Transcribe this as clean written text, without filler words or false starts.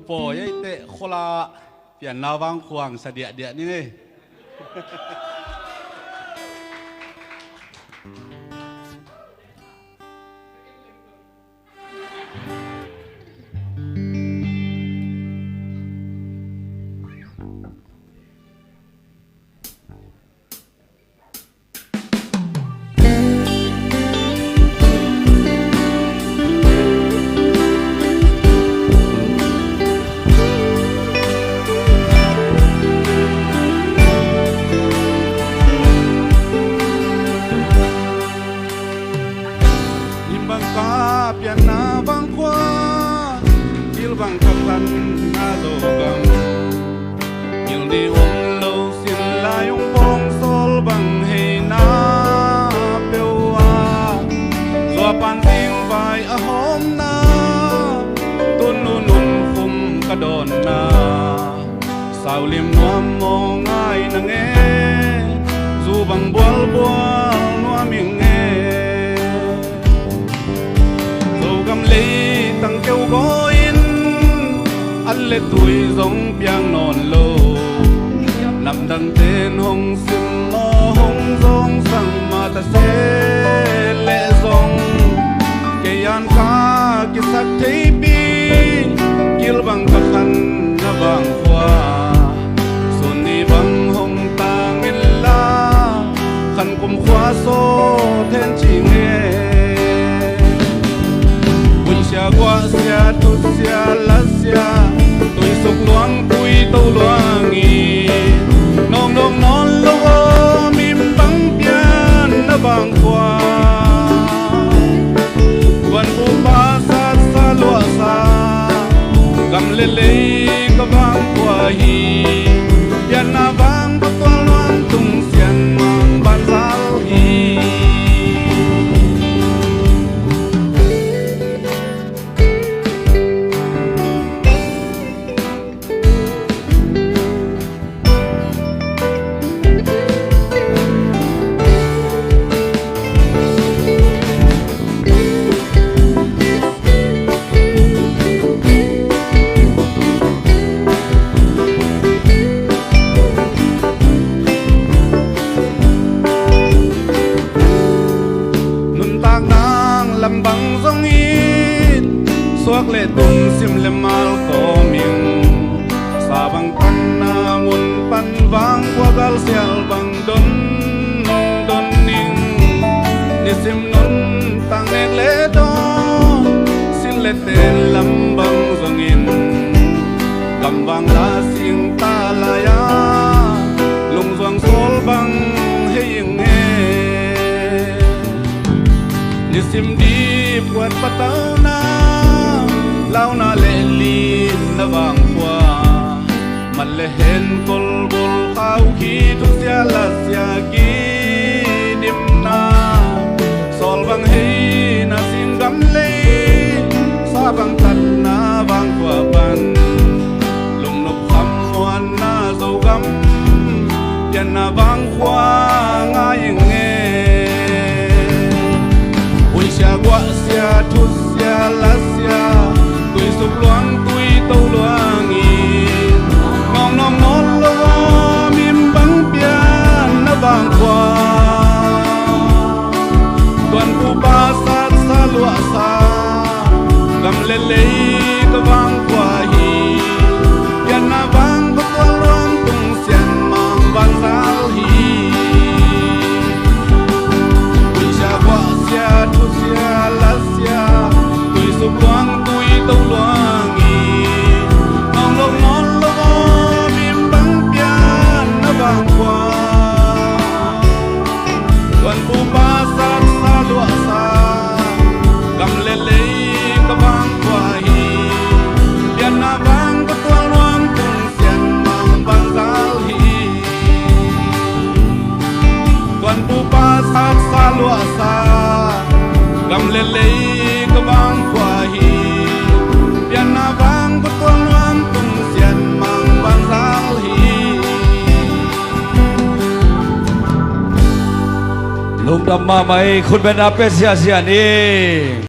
ปอยัยเตะโคลาเปลี่ยนนาวางควงเสดียเดียนี่ไงเปลี่ยนนาบางขวายิลบางกับกันนาโลกังยิลดีองโลสินลายองปองโซลบังให้นาเปียวว่าสัวปันสิงไฟอหอมนาตุนนุนุนคุมกระโดนนาสาวลิมนวมมองง่ายนังเอจูบังบัวบัวนวมิงเอcầm lấy tăng kêu gói ăn lệ tuổi giống piang non lô nằm đằng tên hồng sim mò hồng giống sang mà ta sẽ lệ giống cái an ca cái sắc thấy bi kêu bằng các khăn na bằng hoa xuân đi bằng hồng ta nguyên la khăn cùng khoa số thiên chỉ nghe sia qua sia tu sia la sia tôi sục loang tôi tâu loangi nong nong non lo mim bang pian na bang qua quan phu ba sa lo sa gam le le ka bang qua hi pian na bang ba tua loang tung sian mang ban sao hi lầm bằng giống ít suốt lệ tung sim lem mal có miệng sa bằng pan na mun pan vang qua gal sial bằng don ning ni sim non tang ek lệ đó xin lệ tên lầm bằng giống in cầm vang la sing ta la ya lung doang sol bằng hey nghe ni sim di buat patau na lau na lelin na bang kwa man lehen kol bol khau khi tu sia la sia gi dim na sol bang hei na sim gam le sa bang tan na bang kwa ban lung nop kham wan na zo gam yan na bang kwa ngai nge sia qua sia tu sia la sia tôi sụp loang tôi tâu loangi nong nong non lo mim bang pian na bang qua tuan pu ba sa lua sa gam le le ka bang qua hi pian na bang ba tua loang tung sian mang ban sao hi sia qua sia tu sia la sia tôi sụp loang tôi tâu loangi nong nong non lo mim bang pian na bang qua tuan pu ba sa lua sa gam le le ka bang qua hi pian na bang ba tua loang tung sian mang ban sao hi tuan pu ba sa lua sa gam le le ka bang qua hi pian na bang ba tua loang tung sian mang ban sao hiลุงดำมาไหมคุณเป็นอาเป็ดเสียนี่